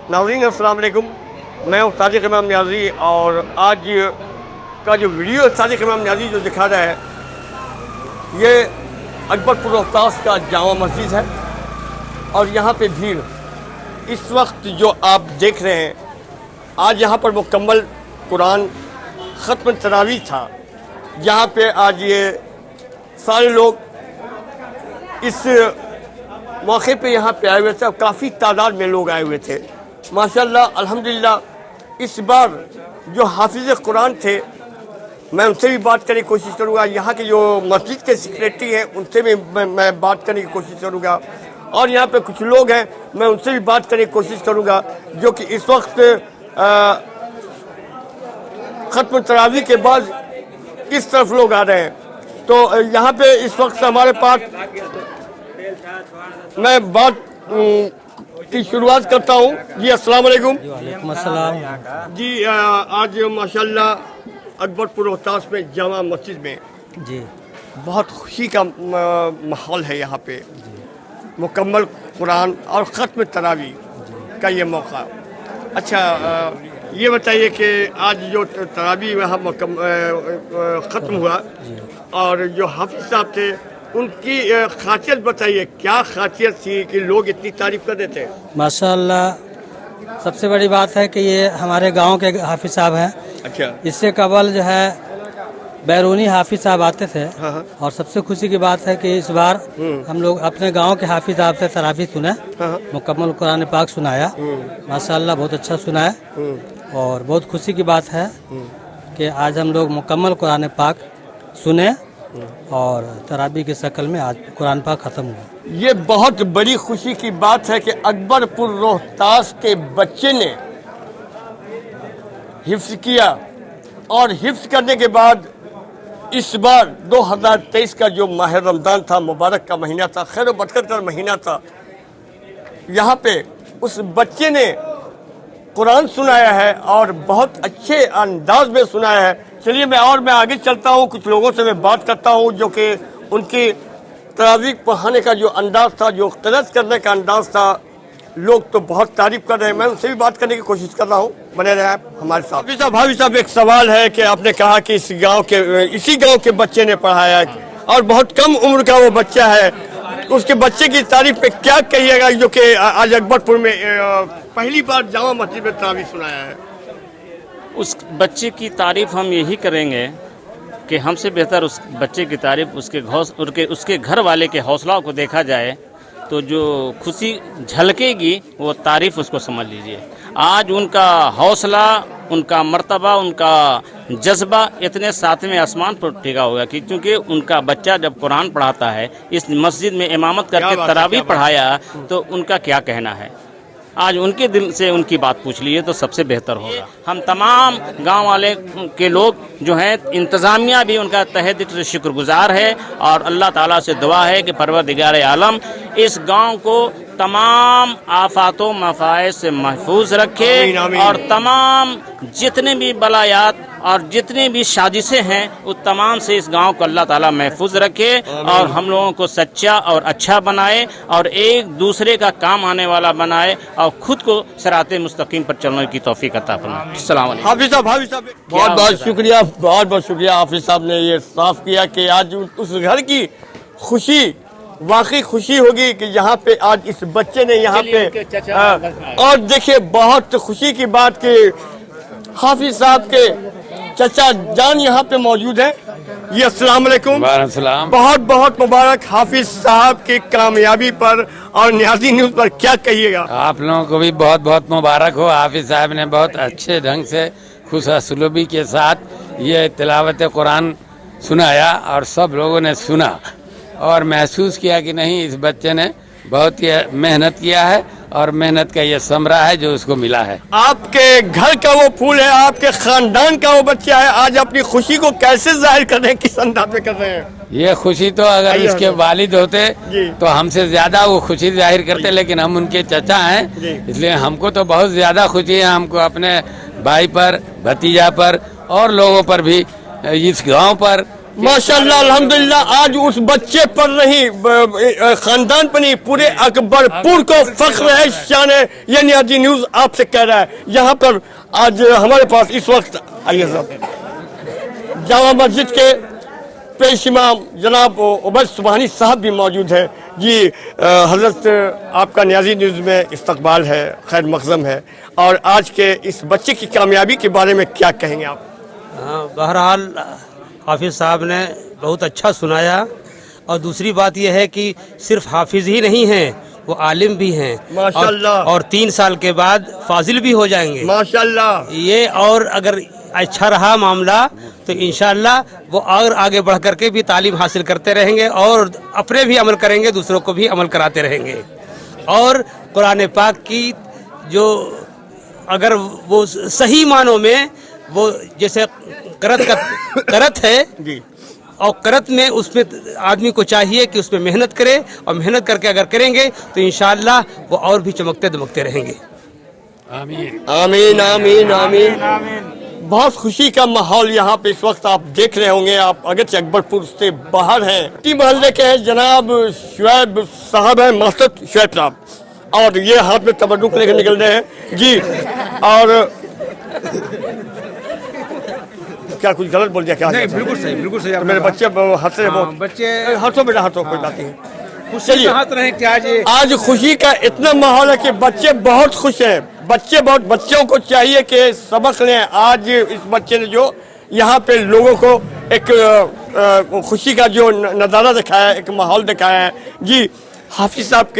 नाज़रीन अस्सलाम वालेकुम, मैं हूँ सादिक इमाम नियाज़ी और आज का जो वीडियो सादिक इमाम नियाज़ी जो दिखा रहा है ये अकबरपुर रोहतास का जामा मस्जिद है और यहाँ पे भीड़ इस वक्त जो आप देख रहे हैं, आज यहाँ पर मुकम्मल कुरान ख़त्म तरावी था। यहाँ पे आज ये सारे लोग इस मौके पे यहाँ पे आए हुए थे और काफ़ी तादाद में लोग आए हुए थे। माशाल्लाह अल्हम्दुलिल्लाह इस बार जो हाफिज़ कुरान थे मैं उनसे भी बात करने की कोशिश करूँगा। यहाँ के जो मस्जिद के सेक्रेटरी हैं उनसे भी मैं बात करने की कोशिश करूँगा और यहाँ पे कुछ लोग हैं मैं उनसे भी बात करने की कोशिश करूँगा जो कि इस वक्त ख़त्म तरावी के बाद इस तरफ लोग आ रहे हैं। तो यहाँ पे इस वक्त हमारे पास मैं बात की शुरुआत करता हूँ। जी अस्सलाम वालेकुम। वालेकुम अस्सलाम। जी आज माशाल्लाह अकबरपुर रोहतास में जामा मस्जिद में जी बहुत खुशी का माहौल है। यहाँ पे मुकम्मल कुरान और ख़त्म तरावी का ये मौका। अच्छा ये बताइए कि आज जो तरावी वहाँ ख़त्म हुआ और जो हाफिज़ साहब थे उनकी खासियत बताइए, क्या खासियत थी कि लोग इतनी तारीफ़ कर रहे थे? माशाअल्लाह सबसे बड़ी बात है कि ये हमारे गांव के हाफिज़ साहब हैं। अच्छा। इससे कबल जो है बैरूनी हाफिज़ साहब आते थे। हाँ। और सबसे खुशी की बात है कि इस बार हम लोग अपने गांव के हाफिज़ साहब से तरावी सुने। हाँ। मुकम्मल कुरान पाक सुनाया। माशाअल्लाह बहुत अच्छा सुनाया और बहुत खुशी की बात है कि आज हम लोग मुकम्मल कुरान पाक सुने और तरावी की शक्ल में आज कुरान पाक ख़त्म हुआ। ये बहुत बड़ी खुशी की बात है कि अकबरपुर रोहतास के बच्चे ने हिफ्ज़ किया और हिफ्ज़ करने के बाद इस बार 2023 का जो माह रमज़ान था, मुबारक का महीना था, खैर व बरकत का महीना था, यहाँ पे उस बच्चे ने कुरान सुनाया है और बहुत अच्छे अंदाज में सुनाया है। चलिए मैं आगे चलता हूँ, कुछ लोगों से मैं बात करता हूँ जो कि उनकी तरावी पढ़ाने का जो अंदाज था, जो क़िरात करने का अंदाज था, लोग तो बहुत तारीफ़ कर रहे हैं। मैं उनसे भी बात करने की कोशिश कर रहा हूँ, बने रहे आप हमारे साथ। भाभी साहब एक सवाल है कि आपने कहा कि इसी गाँव के बच्चे ने पढ़ाया और बहुत कम उम्र का वो बच्चा है, उसके बच्चे की तारीफ पे क्या कहिएगा जो कि आज अकबरपुर में पहली बार जामा मस्जिद में तरावी सुनाया है? उस बच्चे की तारीफ हम यही करेंगे कि हमसे बेहतर उस बच्चे की तारीफ उसके घर वाले के हौसला को देखा जाए तो जो खुशी झलकेगी वो तारीफ उसको समझ लीजिए। आज उनका हौसला, उनका मर्तबा, उनका जज्बा इतने सातवें आसमान पर टिका होगा कि क्योंकि उनका बच्चा जब कुरान पढ़ाता है, इस मस्जिद में इमामत करके तरावी पढ़ाया, तो उनका क्या कहना है। आज उनके दिल से उनकी बात पूछ लिए तो सबसे बेहतर होगा। हम तमाम गांव वाले के लोग जो हैं, इंतज़ामिया भी उनका तहे दिल से शुक्रगुजार है और अल्लाह ताला से दुआ है कि परवरदिगार आलम इस गांव को तमाम आफातों मफाए से महफूज रखे और तमाम जितने भी बलायात और जितनी भी साजिशें हैं उस तमाम से इस गांव को अल्लाह ताला महफूज रखे और हम लोगों को सच्चा और अच्छा बनाए और एक दूसरे का काम आने वाला बनाए और खुद को सिराते मुस्तकीम पर चलने की तौफीक अता फरमाए। अस्सलाम वालेकुम। हाफिज़ साहब बहुत बहुत शुक्रिया। हाफिज़ साहब ने ये साफ किया कि आज उस घर की खुशी वाकई खुशी होगी कि यहाँ पे आज इस बच्चे ने यहाँ पे और देखिए बहुत खुशी की बात कि हाफिज़ साहब के चचा जान यहाँ पे मौजूद है। जी अस्सलाम वालेकुम। बहुत बहुत मुबारक हाफिज़ साहब की कामयाबी पर और नियाज़ी न्यूज़ पर क्या कहिएगा? आप लोगों को भी बहुत बहुत मुबारक हो। हाफिज़ साहब ने बहुत अच्छे ढंग से खुश असलूबी के साथ ये तिलावत कुरान सुनाया और सब लोगों ने सुना और महसूस किया कि नहीं, इस बच्चे ने बहुत ही मेहनत किया है और मेहनत का ये समरा है जो उसको मिला है। आपके घर का वो फूल है, आपके खानदान का वो बच्चा है, आज अपनी खुशी को कैसे जाहिर कर रहे हैं, किस अंदाज में कर रहे हैं? ये खुशी तो अगर इसके वालिद होते तो हमसे ज्यादा वो खुशी जाहिर करते, लेकिन हम उनके चचा हैं इसलिए हमको तो बहुत ज्यादा खुशी है। हमको अपने भाई पर, भतीजा पर और लोगों पर भी, इस गांव पर माशाल्लाह अल्हम्दुलिल्लाह आज उस बच्चे पर नहीं खानदान पर नहीं पूरे अकबरपुर को फख्र है, शान है। ये नियाज़ी न्यूज़ आपसे कह रहा है। यहाँ पर आज हमारे पास इस वक्त आइए साहब जामा मस्जिद के पेश इमाम जनाब उबैद सुबहानी साहब भी मौजूद हैं। जी हज़रत आपका नियाज़ी न्यूज़ में इस्तकबाल है, खैर मक़दम है। और आज के इस बच्चे की कामयाबी के बारे में क्या कहेंगे आप? बहरहाल हाफिज़ साहब ने बहुत अच्छा सुनाया, और दूसरी बात यह है कि सिर्फ हाफिज़ ही नहीं हैं, वो आलिम भी हैं माशाल्लाह, और 3 साल के बाद फाजिल भी हो जाएंगे माशाल्लाह। ये और अगर अच्छा रहा मामला तो इंशाअल्लाह वो और आगे बढ़ करके भी तालीम हासिल करते रहेंगे और अपने भी अमल करेंगे, दूसरों को भी अमल कराते रहेंगे। और कुरान पाक की जो अगर वो सही मानों में वो जैसे करत है जी, और करत में उसमें आदमी को चाहिए कि उसमें मेहनत करे, और मेहनत करके अगर करेंगे तो इंशाअल्लाह वो और भी चमकते दमकते रहेंगे। आमीन आमीन आमीन आमीन। बहुत खुशी का माहौल यहाँ पे इस वक्त आप देख रहे होंगे। आप अगरचे अकबरपुर से बाहर हैं, टी मोहल्ले के हैं, जनाब शुएब साहब हैं, मास्टर शुएब साहब, और ये हाथ में तबरुक लेकर निकल रहे हैं जी। और क्या कुछ गलत बोल दिया क्या? नहीं, बिल्कुल सही, बिल्कुल सही। तो मेरे बच्चे हंस रहे हैं, बच्चे हंसो बेटा हंसो, कोई बात नहीं। खुशी हाथ रहे कि आज खुशी का इतना माहौल है कि बच्चे बहुत खुश हैं। बच्चों को चाहिए कि सबक लें। आज इस बच्चे ने जो यहाँ पे लोगों को एक खुशी का जो नज़ारा दिखाया है, एक माहौल दिखाया है जी। हाफिज साहब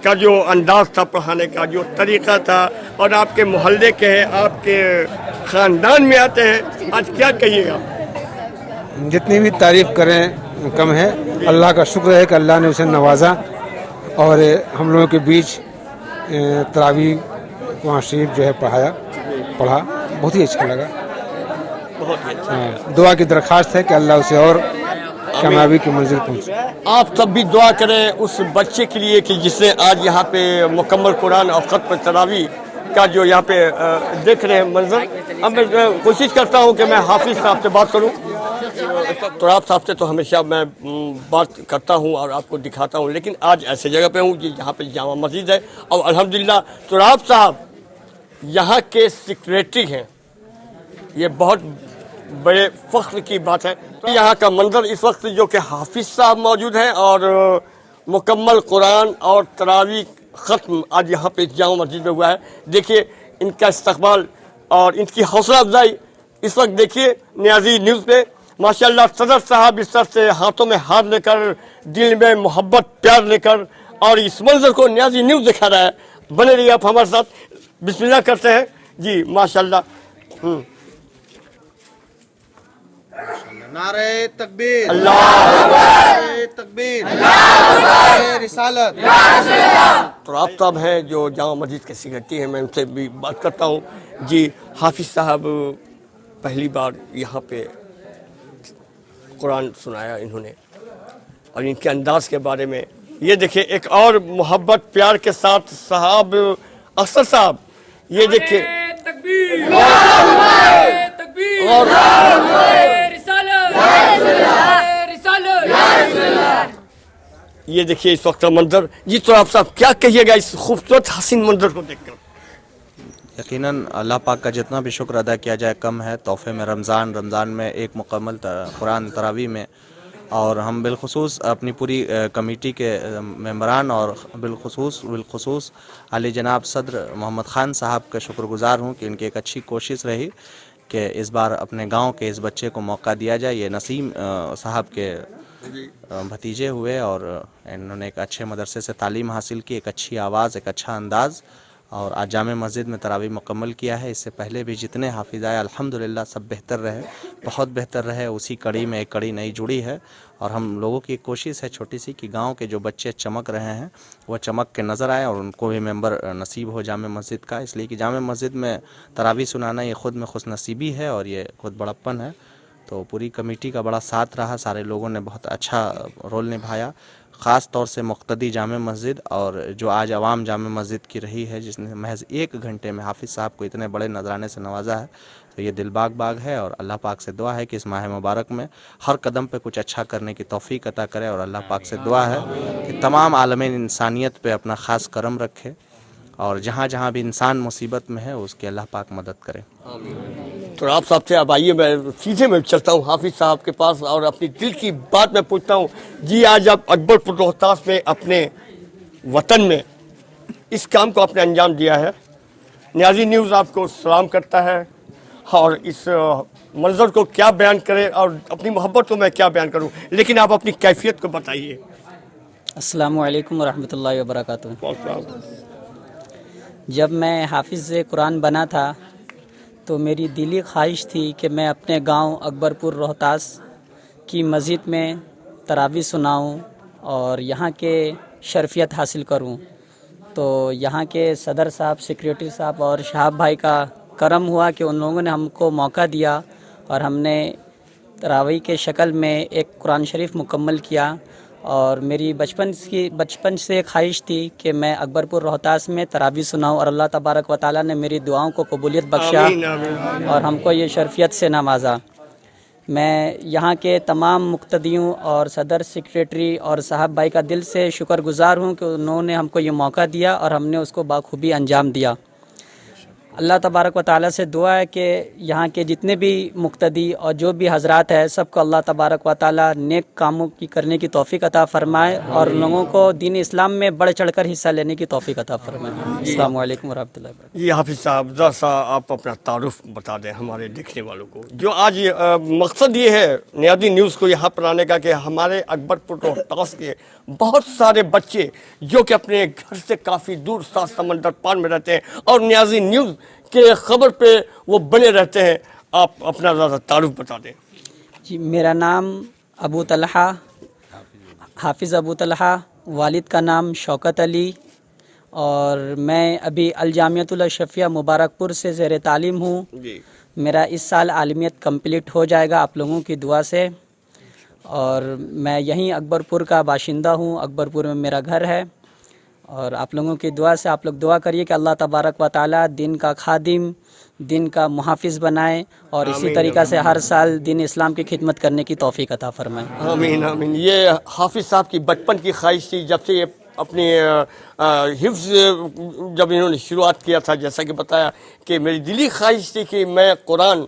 का जो अंदाज था पढ़ाने का, जो तरीका था, और आपके मोहल्ले के हैं, आपके ख़ानदान में आते हैं, आज क्या कहिएगा? जितनी भी तारीफ करें कम है। अल्लाह का शुक्र है कि अल्लाह ने उसे नवाजा, और हम लोगों के बीच तरावी कुरान शरीफ जो है पढ़ा, बहुत ही अच्छा लगा। बहुत ही अच्छा। दुआ की दरख्वास्त है कि अल्लाह उसे और कामयाबी की मंजिल पहुंचे। आप सब भी दुआ करें उस बच्चे के लिए कि जिसने आज यहाँ पे मुकम्मल कुरान और ख़त्म तरावी का जो यहाँ पे देख रहे हैं मंजर। अब मैं कोशिश करता हूँ कि मैं हाफिज साहब से बात करूँ। तुराब साहब से तो हमेशा मैं बात करता हूँ और आपको दिखाता हूँ, लेकिन आज ऐसे जगह पे हूँ जहाँ पे जामा मस्जिद है, और अल्हम्दुलिल्लाह तुराब साहब यहाँ के सेक्रेटरी हैं। ये बहुत बड़े फ़ख्र की बात है। तो यहाँ का मंजर इस वक्त जो कि हाफिज साहब मौजूद हैं और मुकम्मल कुरान और तरावी ख़त्म आज यहाँ पे जामा मस्जिद में हुआ है। देखिए इनका इस्तकबाल और इनकी हौसला अफजाई इस वक्त देखिए नियाज़ी न्यूज़ पे। माशाल्लाह सदर साहब इस तरह से हाथों में हाथ लेकर, दिल में मोहब्बत प्यार लेकर, और इस मंजर को नियाज़ी न्यूज़ दिखा रहा है। बने रहिए आप हमारे साथ। बिस्मिल्लाह करते हैं जी। माशाल्लाह। नारे तकबीर, अल्लाह तकबीर, नारे रिसालत। तो आप साहब हैं जो जामा मस्जिद के सेक्रेटरी हैं, मैं उनसे भी बात करता हूँ जी। हाफिज साहब पहली बार यहाँ पे कुरान सुनाया इन्होंने, और इनके अंदाज के बारे में ये देखिए एक और मोहब्बत प्यार के साथ साहब अख्तर साहब, ये देखिए और ये देखिए इस वक्त का मंजर जी। तो आप साहब क्या कहिएगा इस खूबसूरत हसीन मंजर को देखकर? यकीनन अल्लाह पाक का जितना भी शुक्र अदा किया जाए कम है। तोहफे में रमज़ान में एक मुकम्मल कुरान तरावी में, और हम बिलखुसूस अपनी पूरी कमेटी के मेंबरान और बिलखुसूस आली जनाब सदर मोहम्मद ख़ान साहब का शुक्रगुज़ार हूँ कि इनकी एक अच्छी कोशिश रही कि इस बार अपने गांव के इस बच्चे को मौका दिया जाए। ये नसीम साहब के भतीजे हुए, और इन्होंने एक अच्छे मदरसे से तालीम हासिल की, एक अच्छी आवाज़, एक अच्छा अंदाज़, और आज जामे मस्जिद में तरावी मुकम्मल किया है। इससे पहले भी जितने हाफिज़ आए अल्हम्दुलिल्लाह सब बेहतर रहे, बहुत बेहतर रहे। उसी कड़ी में एक कड़ी नई जुड़ी है, और हम लोगों की कोशिश है छोटी सी कि गांव के जो बच्चे चमक रहे हैं वह चमक के नज़र आए, और उनको भी मेंबर नसीब हो जामे मस्जिद का। इसलिए कि जामे मस्जिद में तरावी सुनाना ये ख़ुद में खुशनसीबी है और ये खुद बड़प्पन है। तो पूरी कमेटी का बड़ा साथ रहा, सारे लोगों ने बहुत अच्छा रोल निभाया। ख़ास तौर से मुक़्तदी जामे मस्जिद और जो आज अवाम जामे मस्जिद की रही है, जिसने महज 1 घंटे में हाफिज़ साहब को इतने बड़े नजराने से नवाजा है, तो ये दिलबाग बाग है। और अल्लाह पाक से दुआ है कि इस माह मुबारक में हर कदम पे कुछ अच्छा करने की तौफीक अता करे। और अल्लाह पाक से दुआ है कि तमाम आलम इंसानियत पे अपना ख़ास करम रखे और जहाँ जहाँ भी इंसान मुसीबत में है उसकी अल्लाह पाक मदद करे। तो आप साहब से अब आइए, मैं सीधे में चलता हूँ हाफिज़ साहब के पास और अपनी दिल की बात मैं पूछता हूँ। जी, आज आप अकबरपुर रोहतास में अपने वतन में इस काम को आपने अंजाम दिया है। न्याजी न्यूज़ आपको सलाम करता है और इस मंजर को क्या बयान करें और अपनी मोहब्बत को मैं क्या बयान करूँ, लेकिन आप अपनी कैफियत को बताइए। अस्सलामु अलैकुम वरहमतुल्लाहि वबरकातुहू। जब मैं हाफिज़ कुरान बना था तो मेरी दिली ख्वाहिश थी कि मैं अपने गांव अकबरपुर रोहतास की मस्जिद में तरावी सुनाऊं और यहाँ के शर्फियत हासिल करूं। तो यहाँ के सदर साहब, सेक्रेटरी साहब और शहाब भाई का करम हुआ कि उन लोगों ने हमको मौका दिया और हमने तरावी के शक्ल में एक कुरान शरीफ मुकम्मल किया। और मेरी बचपन से ख्वाहिश थी कि मैं अकबरपुर रोहतास में तरावी सुनाऊं और अल्लाह तबारक व तआला ने मेरी दुआओं को कबूलियत बख्शा और हमको ये शर्फियत से नवाजा। मैं यहाँ के तमाम मुक्तदियों और सदर, सेक्रेटरी और साहब भाई का दिल से शुक्रगुजार हूँ कि उन्होंने हमको ये मौका दिया और हमने उसको बाखूबी अंजाम दिया। अल्लाह तबारक व तआला से दुआ है कि यहाँ के जितने भी मुक्तदी और जो भी हजरात है सबको अल्लाह तबारक व तआला नेक कामों की करने की तौफीक अता फरमाए और लोगों को दीन इस्लाम में बढ़ चढ़कर हिस्सा लेने की तौफीक अता फरमाए। अस्सलामु अलैकुम वरहमतुल्लाहि वबरकातुहू। ये हाफिज़ साहब ज़रा सा आप अपना तारुफ बता दें हमारे देखने वालों को। जो आज मकसद ये है न्याजी न्यूज़ को यहाँ पर आने का कि हमारे अकबरपुर रोहतास के बहुत सारे बच्चे जो कि अपने घर से काफ़ी दूर 7 समंदर पार में रहते हैं और न्याजी न्यूज़ के खबर पे वो बने रहते हैं, आप अपना ज़रा तारुफ बता दें। जी, मेरा नाम अबू तलहा, हाफिज़ अबू तलहा, वालिद का नाम शौकत अली और मैं अभी अल जामियतुल अशरफिया मुबारकपुर से ज़ेर तालीम हूँ। मेरा इस साल आलमियत कंप्लीट हो जाएगा आप लोगों की दुआ से। और मैं यहीं अकबरपुर का बाशिंदा हूँ, अकबरपुर में मेरा घर है और आप लोगों की दुआ से आप लोग दुआ करिए कि अल्लाह तबारक व तआला दिन का खादिम, दिन का मुहाफिज़ बनाए और इसी तरीक़ा से हर साल दिन इस्लाम की खिदमत करने की तौफीक अता फरमाए। आमीन आमीन। ये हाफिज़ साहब की बचपन की ख्वाहिश थी, जब से ये अपनी हिफ्ज़ जब इन्होंने शुरुआत किया था, जैसा कि बताया कि मेरी दिली ख्वाहिश थी कि मैं कुरान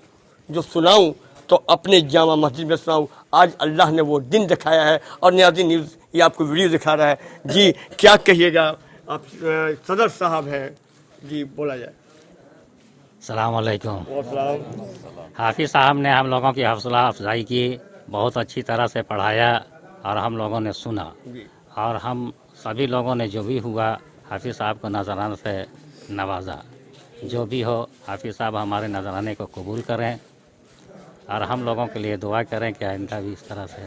जो सुनाऊँ तो अपने जामा मस्जिद में सुनाऊँ। आज अल्लाह ने वो दिन दिखाया है और न्याजी न्यूज़ ये आपको वीडियो दिखा रहा है। जी, क्या कहिएगा आप? सदर साहब हैं जी, बोला जाए। सलाम अलैकुम। हाफिज़ साहब ने हम लोगों की हौसला अफजाई की, बहुत अच्छी तरह से पढ़ाया और हम लोगों ने सुना और हम सभी लोगों ने जो भी हुआ हाफिज़ साहब को नजराने से नवाजा। जो भी हो हाफिज़ साहब हमारे नजराने को कबूल करें और हम लोगों के लिए दुआ करें कि आइंदा भी इस तरह से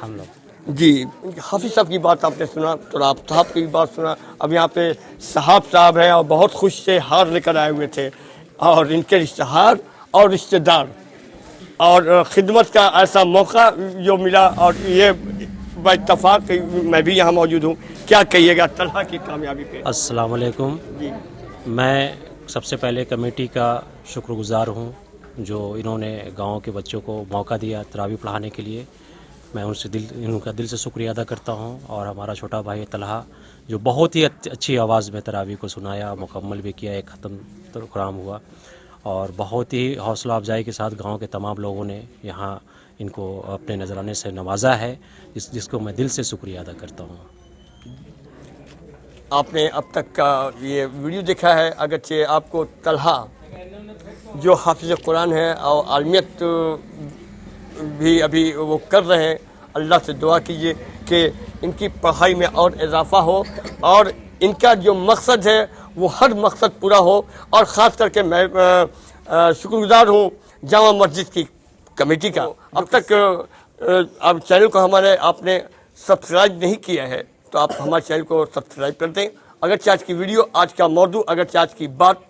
हम लोग। जी, हाफिज़ साहब की बात आपने सुना, तो आप साहब की बात सुना। अब यहाँ पे साहब हैं और बहुत खुश से हार लेकर आए हुए थे और इनके रिश्तेदार और रिश्तेदार और ख़िदमत का ऐसा मौका जो मिला और ये इत्तफाक मैं भी यहाँ मौजूद हूँ। क्या कहिएगा तलहा की कामयाबी पे? अस्सलाम वालेकुम। मैं सबसे पहले कमेटी का शुक्रगुज़ार हूँ जो इन्होंने गाँव के बच्चों को मौका दिया तरावी पढ़ाने के लिए। मैं उनका दिल से शुक्रिया अदा करता हूँ। और हमारा छोटा भाई तलहा जो बहुत ही अच्छी आवाज़ में तरावी को सुनाया, मुकम्मल भी किया, एक ख़त्म कुरान हुआ और बहुत ही हौसला अफजाई के साथ गांव के तमाम लोगों ने यहाँ इनको अपने नजराने से नवाजा है, जिसको मैं दिल से शुक्रिया अदा करता हूँ। आपने अब तक का ये वीडियो देखा है, अगरचे आपको तलहा जो हाफिज़ कुरान है और आलमियत भी अभी वो कर रहे हैं, अल्लाह से दुआ कीजिए कि इनकी पढ़ाई में और इजाफ़ा हो और इनका जो मकसद है वो हर मकसद पूरा हो। और ख़ास करके मैं शुक्रगुज़ार हूँ जामा मस्जिद की कमेटी का। अब तक अब चैनल को हमारे आपने सब्सक्राइब नहीं किया है तो आप हमारे चैनल को सब्सक्राइब कर दें। अगर आज की वीडियो, आज का मौजू, अगर आज की बात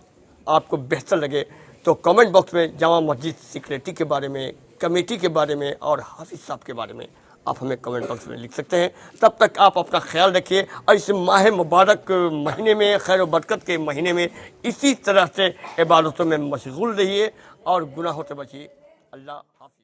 आपको बेहतर लगे तो कमेंट बॉक्स में जामा मस्जिद सिक्योरिटी के बारे में कमेटी के बारे में और हाफिज साहब के बारे में आप हमें कमेंट बॉक्स में लिख सकते हैं। तब तक आप अपना ख्याल रखिए और इस माह मुबारक महीने में, खैर व बरकत के महीने में इसी तरह से इबादतों में मशगूल रहिए और गुनाहों से बचिए। अल्लाह हाफ़िज़।